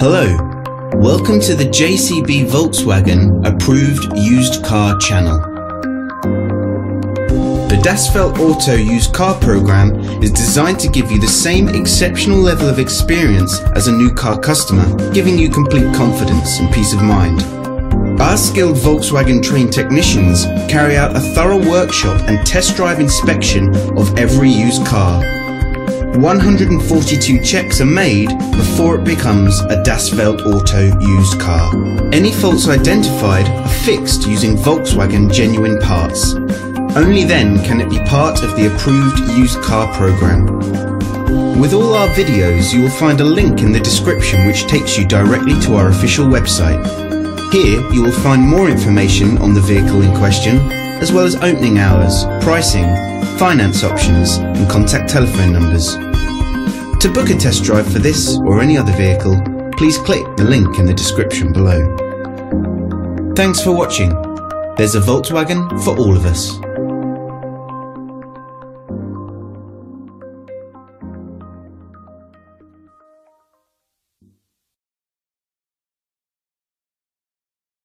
Hello, welcome to the JCB Volkswagen Approved Used Car channel. The Das Feld Auto Used Car program is designed to give you the same exceptional level of experience as a new car customer, giving you complete confidence and peace of mind. Our skilled Volkswagen trained technicians carry out a thorough workshop and test drive inspection of every used car. 142 checks are made before it becomes a Das Feld Auto used car. Any faults identified are fixed using Volkswagen genuine parts. Only then can it be part of the approved used car program. With all our videos, you will find a link in the description which takes you directly to our official website. Here you will find more information on the vehicle in question, as well as opening hours, pricing, finance options and contact telephone numbers. To book a test drive for this or any other vehicle, please click the link in the description below. Thanks for watching. There's a Volkswagen for all of us.